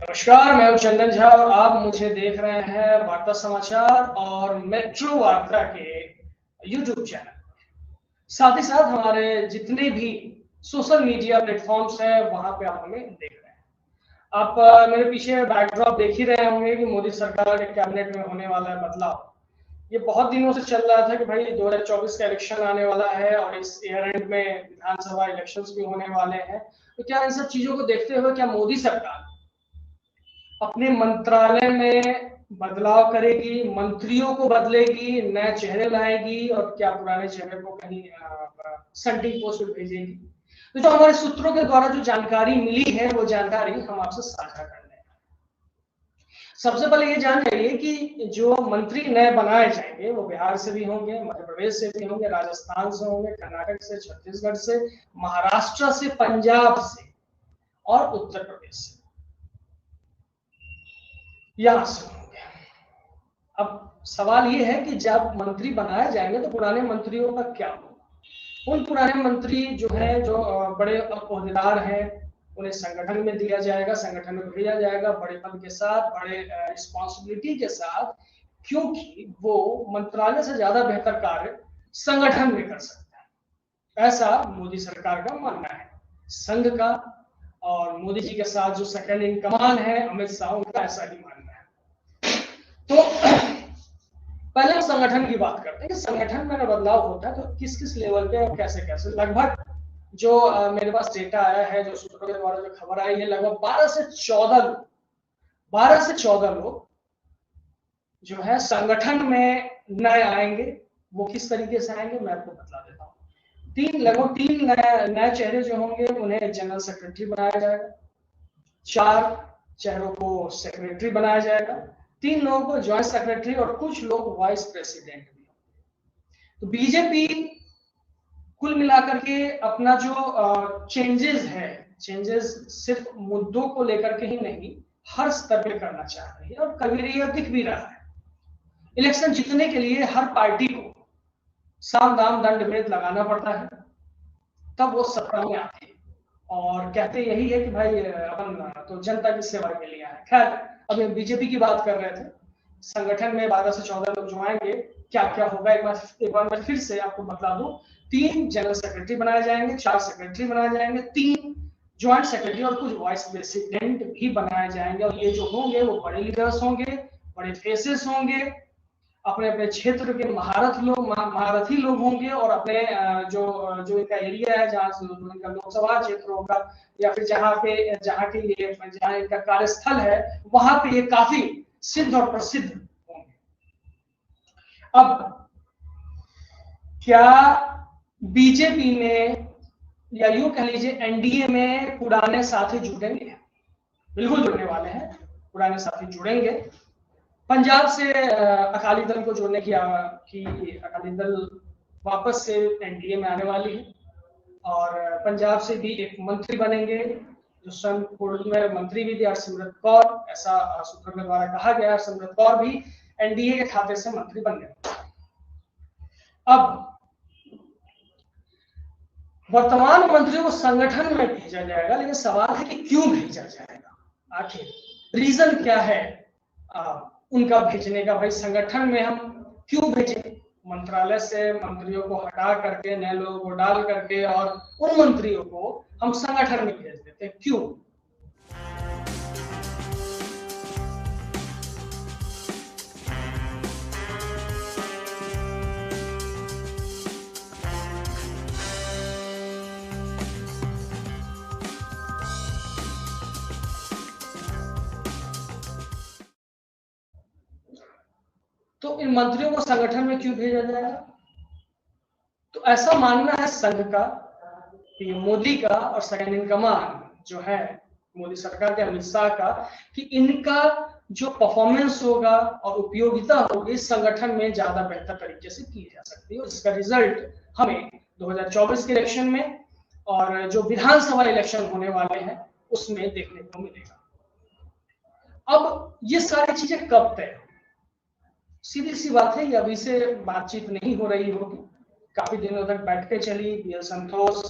नमस्कार, मैं हूं चंदन झा और आप मुझे देख रहे हैं वार्ता समाचार और मेट्रो वार्ता के यूट्यूब चैनल। साथ ही साथ हमारे जितने भी सोशल मीडिया प्लेटफॉर्म्स हैं वहां पे आप हमें देख रहे हैं। आप मेरे पीछे बैकड्रॉप देख ही रहे होंगे कि मोदी सरकार के कैबिनेट में होने वाला है बदलाव। ये बहुत दिनों से चल रहा था कि भाई 2024 का इलेक्शन आने वाला है और इस ईयर एंड में विधानसभा इलेक्शंस भी होने वाले हैं। तो क्या इन सब चीजों को देखते हुए क्या मोदी सरकार अपने मंत्रालय में बदलाव करेगी, मंत्रियों को बदलेगी, नए चेहरे लाएगी और क्या पुराने चेहरे को कहीं संटिंग पोस्ट पे भेजेगी? तो जो हमारे सूत्रों के द्वारा जो जानकारी मिली है वो जानकारी हम आपसे साझा कर रहे हैं। सबसे पहले ये जान जाइए कि जो मंत्री नए बनाए जाएंगे वो बिहार से भी होंगे, मध्य प्रदेश से भी होंगे, राजस्थान से होंगे, कर्नाटक से, छत्तीसगढ़ से, महाराष्ट्र से, पंजाब से और उत्तर प्रदेश से, यहां से होंगे। अब सवाल ये है कि जब मंत्री बनाए जाएंगे तो पुराने मंत्रियों का क्या होगा? उन पुराने मंत्री जो है, जो बड़े ओहदेदार हैं, उन्हें संगठन में दिया जाएगा, संगठन में भेजा जाएगा बड़े पद के साथ, बड़े रिस्पॉन्सिबिलिटी के साथ, क्योंकि वो मंत्रालय से ज्यादा बेहतर कार्य संगठन में कर सकते हैं, ऐसा मोदी सरकार का मानना है। संघ का और मोदी जी के साथ जो सेकंड इन कमान है अमित शाह, उनका ऐसा ही मानना है। तो पहले हम संगठन की बात करते हैं कि संगठन में अगर बदलाव होता है तो किस किस लेवल पे और कैसे कैसे। लगभग जो मेरे पास डेटा आया है, जो सूत्रों के द्वारा जो खबर आई है, लगभग 12 से 14 लोग जो है संगठन में नए आएंगे। वो किस तरीके से आएंगे मैं आपको बता देता हूँ। लगभग तीन नए चेहरे जो होंगे उन्हें जनरल सेक्रेटरी बनाया जाएगा, 4 चेहरों को सेक्रेटरी बनाया जाएगा, 3 लोगों को ज्वाइंट सेक्रेटरी और कुछ लोग वाइस प्रेसिडेंट भी होंगे। तो बीजेपी कुल मिलाकर के अपना जो चेंजेस सिर्फ मुद्दों को लेकर के ही नहीं, हर स्तर पे करना चाह रही है और कभी यह दिख भी रहा है। इलेक्शन जीतने के लिए हर पार्टी को साम दाम दंड भेद लगाना पड़ता है, तब वो सत्ता में आती है और कहते यही है कि भाई अपन तो जनता की सेवा के लिए आए। खैर, अब हम बीजेपी की बात कर रहे थे। संगठन में 12 से 14 लोग जो आएंगे, क्या क्या होगा एक बार मैं फिर से आपको बता दूं। 3 जनरल सेक्रेटरी बनाए जाएंगे, 4 सेक्रेटरी बनाए जाएंगे, 3 ज्वाइंट सेक्रेटरी और कुछ वाइस प्रेसिडेंट भी बनाए जाएंगे। और ये जो होंगे वो बड़े लीडर्स होंगे, बड़े फेसेस होंगे, अपने अपने क्षेत्र के महारथी लोग होंगे और अपने जो इनका एरिया है, जहाँ इनका लोकसभा क्षेत्र होगा या फिर जहाँ इनका कार्यस्थल है, वहां पे ये काफी सिद्ध और प्रसिद्ध होंगे। अब क्या बीजेपी में या यूं कह लीजिए एनडीए में पुराने साथी जुड़ेंगे? बिल्कुल जुड़ने वाले हैं, पुराने साथी जुड़ेंगे। पंजाब से अकाली दल को जोड़ने की अकाली दल वापस से एनडीए में आने वाली है और पंजाब से भी एक मंत्री बनेंगे जो स्वयं पूर्व में मंत्री भी थी, हरसिमरत कौर, ऐसा सूत्रों के द्वारा कहा गया। हरसिमरत कौर भी एनडीए के खाते से मंत्री बन गए। अब वर्तमान मंत्रियों को संगठन में भेजा जाएगा, लेकिन सवाल है कि क्यों भेजा जाएगा, आखिर रीजन क्या है उनका भेजने का। भाई संगठन में हम क्यों भेजें? मंत्रालय से मंत्रियों को हटा करके नए लोगों को डाल करके और उन मंत्रियों को हम संगठन में भेज देते हैं, क्यों? तो इन मंत्रियों को संगठन में क्यों भेजा जाएगा? तो ऐसा मानना है संघ का कि मोदी का और सेकंड इन कमान जो है मोदी सरकार के अमित शाह का, कि इनका जो परफॉर्मेंस होगा और उपयोगिता होगी संगठन में ज्यादा बेहतर तरीके से की जा सकती है। इसका रिजल्ट हमें 2024 के इलेक्शन में और जो विधानसभा इलेक्शन होने वाले हैं उसमें देखने को मिलेगा। अब ये सारी चीजें कब तय? सीधी सी बात है, ये अभी से बातचीत नहीं हो रही होगी, काफी दिनों तक बैठ के चली। बीएल संतोष,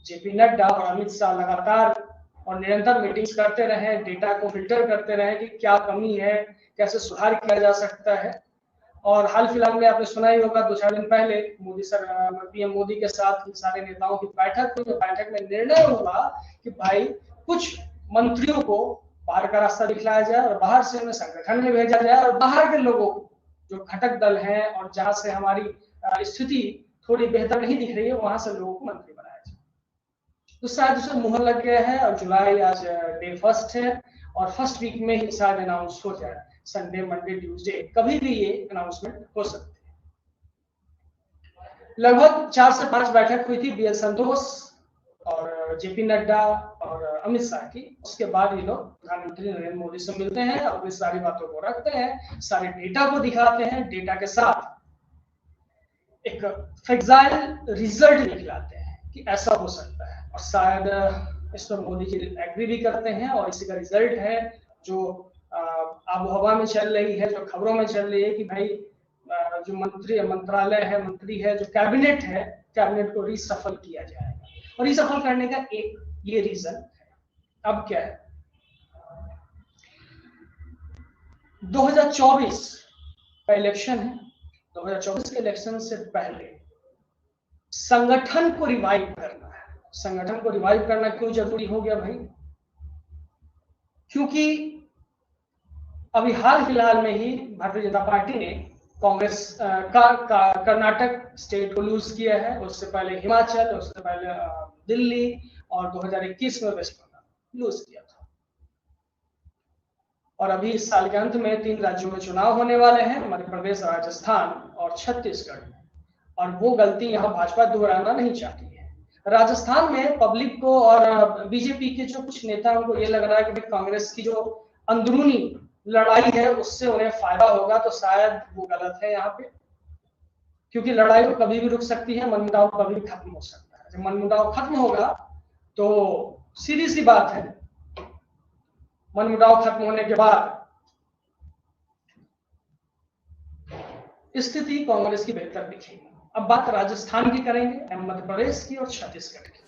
जेपी नड्डा और अमित शाह लगातार और निरंतर मीटिंग्स करते रहे, डेटा को फिल्टर करते रहे कि क्या कमी है, कैसे सुधार किया जा सकता है। और हाल फिलहाल में आपने सुना ही होगा, 2-4 दिन पहले पीएम मोदी के साथ सारे नेताओं की बैठक हुई। बैठक में निर्णय हुआ कि भाई कुछ मंत्रियों को बाहर का रास्ता दिखलाया जाए और बाहर से उन्हें संगठन में भेजा जाए, और बाहर के लोगों को जो घटक दल हैं और जहां से हमारी स्थिति थोड़ी बेहतर नहीं दिख रही है, वहां से लोगों को मंत्री बनाया जाए। तो शायद उसे मुहर लग गया है और जुलाई आज डे 1 है और फर्स्ट वीक में ही शायद अनाउंस हो जाए। संडे, मंडे, ट्यूसडे कभी भी ये अनाउंसमेंट हो सकती है। लगभग 4 से 5 बैठक हुई थी बीएल संतोष और जेपी नड्डा और अमित शाह की। उसके बाद ये लोग प्रधानमंत्री नरेंद्र मोदी से मिलते हैं, अपनी सारी बातों को रखते हैं, सारे डेटा को दिखाते हैं, डेटा के साथ एक फ्रेजाइल रिजल्ट निकलाते हैं कि ऐसा हो सकता है। और शायद इस पर मोदी जी एग्री भी करते हैं और इसी का रिजल्ट है जो आबो हवा में चल रही है, जो खबरों में चल रही है कि भाई जो मंत्रालय है, मंत्री है, जो कैबिनेट है, कैबिनेट को रीसफल किया जाएगा। और रीसफल करने का एक ये रीजन है। अब क्या है, 2024 का इलेक्शन है। 2024 के इलेक्शन से पहले संगठन को रिवाइव करना है। संगठन को रिवाइव करना क्यों जरूरी हो गया भाई? क्योंकि अभी हाल फिलहाल में ही भारतीय जनता पार्टी ने कांग्रेस का कर्नाटक स्टेट को लूज किया है। उससे पहले हिमाचल, उससे पहले दिल्ली और 2021 में वेस्ट बंगाल लूज किया था। और अभी इस साल के अंत में 3 राज्यों में चुनाव होने वाले हैं, मध्य प्रदेश, राजस्थान और छत्तीसगढ़। और वो गलती यहाँ भाजपा दोहराना नहीं चाहती है। राजस्थान में पब्लिक को और बीजेपी के जो कुछ नेताओं को ये लग रहा है कि कांग्रेस की जो अंदरूनी लड़ाई है उससे उन्हें फायदा होगा, तो शायद वो गलत है यहाँ पे। क्योंकि लड़ाई तो कभी भी रुक सकती है, मनमुटाव कभी भी खत्म हो सकता है। जब मनमुटाव खत्म होगा तो सीधी सी बात है, मनमुटाव खत्म होने के बाद स्थिति कांग्रेस की बेहतर दिखेगी। अब बात राजस्थान की करेंगे, मध्य प्रदेश की और छत्तीसगढ़ की।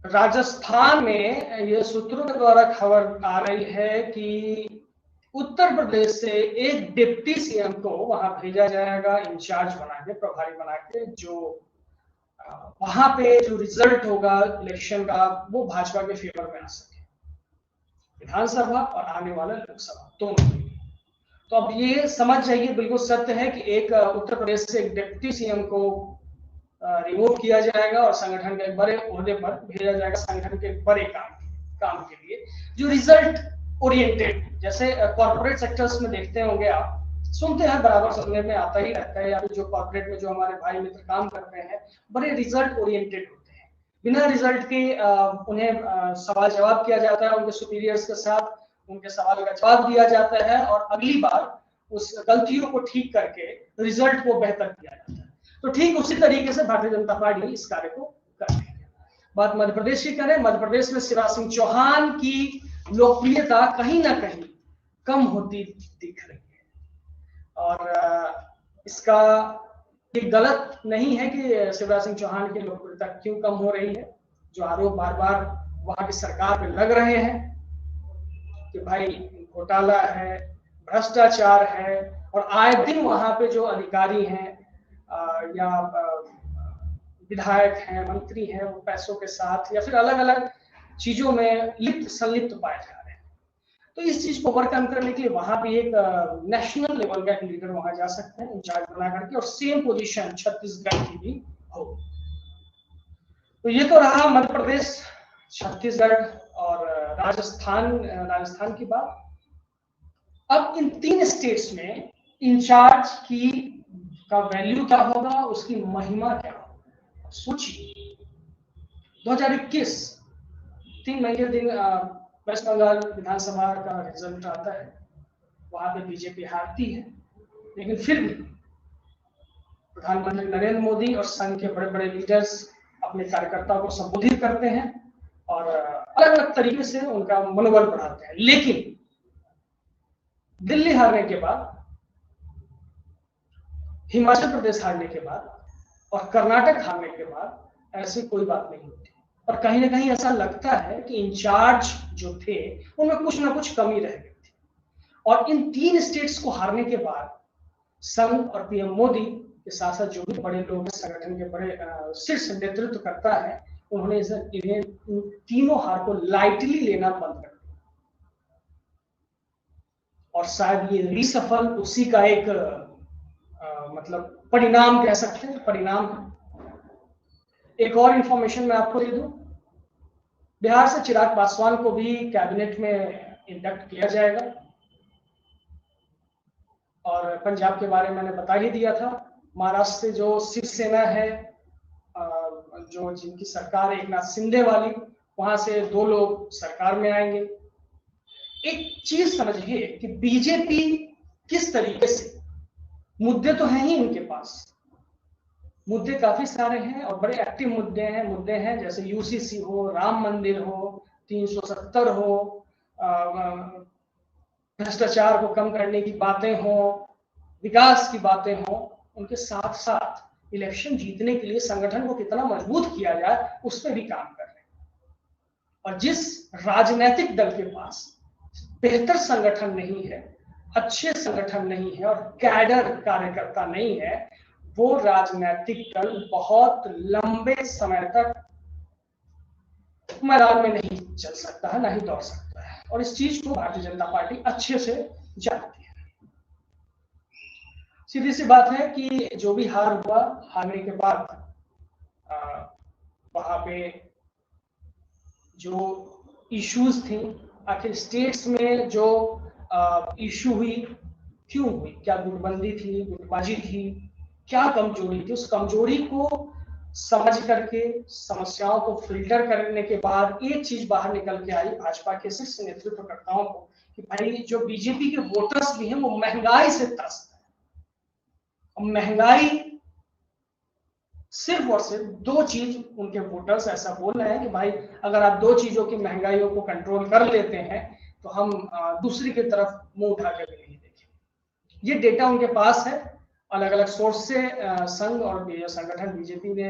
राजस्थान में ये सूत्रों के द्वारा खबर आ रही है कि उत्तर प्रदेश से एक डिप्टी सीएम को वहां भेजा जाएगा, इंचार्ज बना के, प्रभारी बना के, जो वहां पे जो रिजल्ट होगा इलेक्शन का वो भाजपा के फेवर में आ सके, विधानसभा और आने वाला लोकसभा दोनों। तो अब ये समझ जाइए, बिल्कुल सत्य है कि एक उत्तर प्रदेश से एक डिप्टी सीएम को रिमूव किया जाएगा और संगठन के बड़े ओहदे पर भेजा जाएगा, संगठन के बड़े काम के लिए, जो रिजल्ट ओरिएंटेड, जैसे कॉर्पोरेट सेक्टर्स में देखते होंगे आप, सुनते हैं, बराबर सुनने में आता ही रहता है, या फिर जो कॉर्पोरेट में जो हमारे भाई मित्र काम करते हैं, बड़े रिजल्ट ओरिएंटेड होते हैं। बिना रिजल्ट के उन्हें सवाल जवाब किया जाता है, उनके सुपीरियर्स के साथ उनके सवाल का जवाब दिया जाता है और अगली बार उस गलतियों को ठीक करके रिजल्ट को बेहतर किया जाता है। तो ठीक उसी तरीके से भारतीय जनता पार्टी इस कार्य को कर रही है। बात मध्य प्रदेश की करें, मध्य प्रदेश में शिवराज सिंह चौहान की लोकप्रियता कहीं ना कहीं कम होती दिख रही है। और इसका ये गलत नहीं है कि शिवराज सिंह चौहान की लोकप्रियता क्यों कम हो रही है। जो आरोप बार बार वहां की सरकार पे लग रहे हैं कि भाई घोटाला है, भ्रष्टाचार है, और आए दिन वहां पे जो अधिकारी हैं या विधायक हैं, मंत्री हैं, वो पैसों के साथ या फिर अलग अलग चीजों में संलिप्त पाए जा रहे हैं। तो इस चीज को ओवरकम करने के लिए वहां भी एक नेशनल लेवल का एक लीडर वहां जा सकते हैं, इंचार्ज बना करके, और सेम पोजीशन छत्तीसगढ़ की भी हो। तो ये तो रहा मध्य प्रदेश, छत्तीसगढ़ और राजस्थान की बात। अब इन 3 स्टेट्स में इंचार्ज का वैल्यू क्या होगा, उसकी महिमा क्या होगा, सोचिए। 2021 3 मई के दिन वेस्ट बंगाल विधानसभा का रिजल्ट आता है, वहां पे बीजेपी हारती है, लेकिन फिर भी प्रधानमंत्री नरेंद्र मोदी और संघ के बड़े बड़े लीडर्स अपने कार्यकर्ताओं को संबोधित करते हैं और अलग अलग तरीके से उनका मनोबल बढ़ाते हैं। लेकिन दिल्ली हारने के बाद, हिमाचल प्रदेश हारने के बाद और कर्नाटक हारने के बाद ऐसी कोई बात नहीं होती और कहीं ना कहीं ऐसा लगता है कि इंचार्ज जो थे उनमें कुछ ना कुछ कमी रह गई थी। और इन 3 स्टेट्स को हारने के बाद संघ और पीएम मोदी के साथ साथ जो भी बड़े लोग संगठन के बड़े शीर्ष नेतृत्व करता है, उन्होंने इन्हें तीनों हार को लाइटली लेना बंद कर दिया और शायद ये रीसफल उसी का एक मतलब परिणाम कह सकते हैं, परिणाम। एक और इंफॉर्मेशन मैं आपको दे दूं, बिहार से चिराग पासवान को भी कैबिनेट में इंडक्ट किया जाएगा और पंजाब के बारे में मैंने बता ही दिया था। महाराष्ट्र से जो शिवसेना है, जो जिनकी सरकार है एकनाथ शिंदे वाली, वहां से 2 लोग सरकार में आएंगे। एक चीज समझिए कि बीजेपी किस तरीके से, मुद्दे तो हैं ही इनके पास, मुद्दे काफी सारे हैं और बड़े एक्टिव मुद्दे हैं जैसे यूसीसी हो, राम मंदिर हो, 370 हो, भ्रष्टाचार को कम करने की बातें हो, विकास की बातें हो। उनके साथ साथ इलेक्शन जीतने के लिए संगठन को कितना मजबूत किया जाए उस पर भी काम कर रहे हैं। और जिस राजनीतिक दल के पास बेहतर संगठन नहीं है, अच्छे संगठन नहीं है और कैडर कार्यकर्ता नहीं है, वो राजनीतिक दल बहुत लंबे समय तक मैदान में नहीं चल सकता है, ना ही दौड़ सकता है। और इस चीज को भारतीय जनता पार्टी अच्छे से जानती है। सीधी सी बात है कि जो भी हार हुआ, हारने के बाद वहां पे जो इश्यूज थी, आखिर स्टेट्स में जो इश्यू हुई, क्यों हुई, क्या गुटबंदी थी, गुटबाजी थी, क्या कमजोरी थी, उस कमजोरी को समझ करके समस्याओं को फिल्टर करने के बाद एक चीज बाहर निकल के आई भाजपा के शीर्ष नेतृत्वकर्ताओं को कि भाई जो बीजेपी के वोटर्स भी हैं वो महंगाई से त्रस्त है। और महंगाई सिर्फ और सिर्फ 2 चीज उनके वोटर्स ऐसा बोल रहे हैं कि भाई अगर आप 2 चीजों की महंगाइयों को कंट्रोल कर लेते हैं तो हम दूसरी की तरफ मुंह उठा कर भी नहीं देखेंगे। ये डेटा उनके पास है, अलग अलग सोर्स से संघ और संगठन बीजेपी ने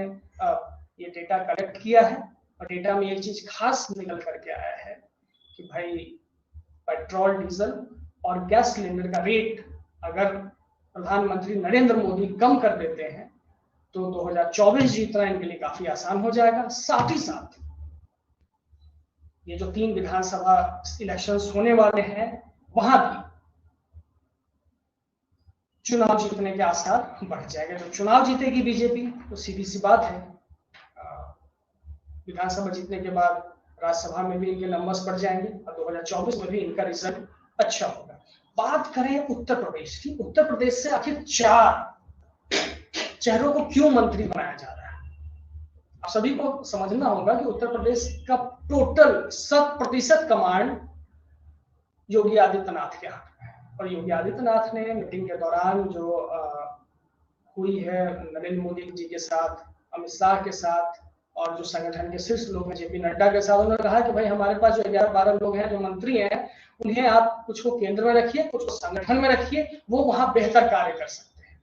ये डेटा कलेक्ट किया है और डेटा में एक चीज खास निकल करके आया है कि भाई पेट्रोल, डीजल और गैस सिलेंडर का रेट अगर प्रधानमंत्री नरेंद्र मोदी कम कर देते हैं तो 2024 जीतना इनके लिए काफी आसान हो जाएगा। साथ ही साथ ये जो 3 विधानसभा इलेक्शंस होने वाले हैं वहां भी चुनाव जीतने के आसार बढ़ जाएगा। जो चुनाव जीतेगी बीजेपी तो सीधी सी बात है, विधानसभा जीतने के बाद राज्यसभा में भी इनके नंबर्स बढ़ जाएंगे और 2024 में भी इनका रिजल्ट अच्छा होगा। बात करें उत्तर प्रदेश की, उत्तर प्रदेश से आखिर 4 चेहरों को क्यों मंत्री बनाया जा रहा है? आप सभी को समझना होगा कि उत्तर प्रदेश का टोटल 100% कमांड योगी आदित्यनाथ के हाथ में है और योगी आदित्यनाथ ने मीटिंग के दौरान जो हुई है नरेंद्र मोदी जी के साथ, अमित शाह के साथ और जो संगठन के शीर्ष लोग हैं जेपी नड्डा के साथ, उन्होंने कहा कि भाई हमारे पास जो 11-12 लोग हैं जो मंत्री हैं उन्हें आप कुछ को केंद्र में रखिए, कुछ को संगठन में रखिए, वो वहां बेहतर कार्य कर सकते हैं।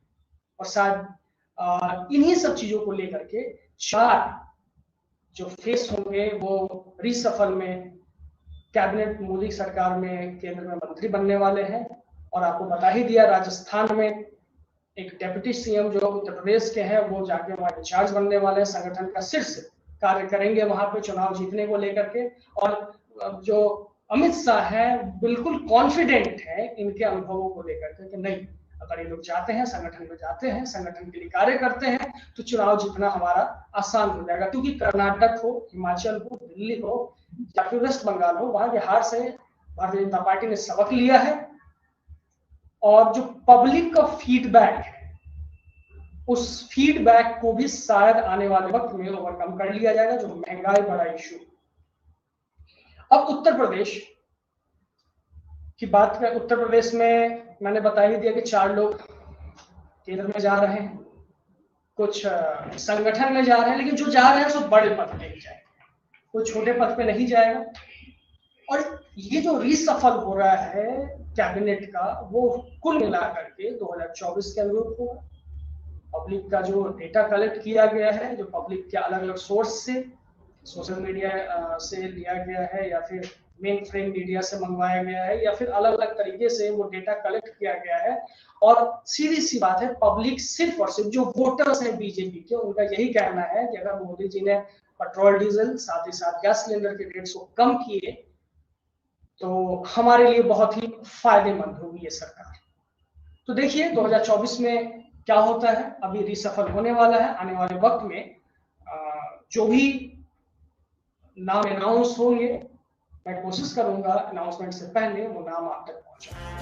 और शायद इन्हीं सब चीजों को लेकर के 4 जो फेस होंगे वो रीसफल में कैबिनेट मोदी सरकार में केंद्र में मंत्री बनने वाले हैं। और आपको बता ही दिया, राजस्थान में एक डेप्यूटी सीएम जो उत्तर प्रदेश के हैं वो जाके वहां इंचार्ज बनने वाले हैं, संगठन का शीर्ष कार्य करेंगे वहां पे चुनाव जीतने को लेकर के। और जो अमित शाह है बिल्कुल कॉन्फिडेंट है इनके अनुभवों को लेकर के कि नहीं, अगर ये लोग जाते हैं, संगठन में जाते हैं, संगठन के लिए कार्य करते हैं तो चुनाव जीतना हमारा आसान हो जाएगा। क्योंकि कर्नाटक हो, हिमाचल हो, दिल्ली हो या फिर वेस्ट बंगाल हो, वहां के हार से भारतीय जनता पार्टी ने सबक लिया है और जो पब्लिक का फीडबैक है उस फीडबैक को भी शायद आने वाले वक्त में ओवरकम कर लिया जाएगा, जो महंगाई बड़ा इशू। अब उत्तर प्रदेश की बात करें, उत्तर प्रदेश में मैंने बता ही दिया कि 4 लोग केंद्र में जा रहे हैं कुछ संगठन में जा रहे हैं, लेकिन जो जा रहे हैं सब बड़े पद पे ही जाएंगे, कोई छोटे पद पे नहीं जाएगा। और ये जो रीसफल हो रहा है कैबिनेट का, वो कुल मिलाकर के 2024 के अनुरूप होगा। पब्लिक का जो डेटा कलेक्ट किया गया है, जो पब्लिक के अलग अलग सोर्स से, सोशल मीडिया से लिया गया है या फिर मेन फ्रेम मीडिया से मंगवाया गया है या फिर अलग अलग तरीके से वो डेटा कलेक्ट किया गया है, और सीधी सी बात है, पब्लिक सिर्फ और सिर्फ जो वोटर्स हैं बीजेपी के, उनका यही कहना है कि अगर मोदी जी ने पेट्रोल डीजल साथ ही साथ गैस सिलेंडर के रेट्स को कम किए तो हमारे लिए बहुत ही फायदेमंद होगी ये सरकार। तो देखिए 2024 में क्या होता है, अभी रिसफल होने वाला है। आने वाले वक्त में जो भी नाम अनाउंस होंगे, मैं कोशिश करूंगा अनाउंसमेंट से पहले वो नाम आप तक पहुंचाए।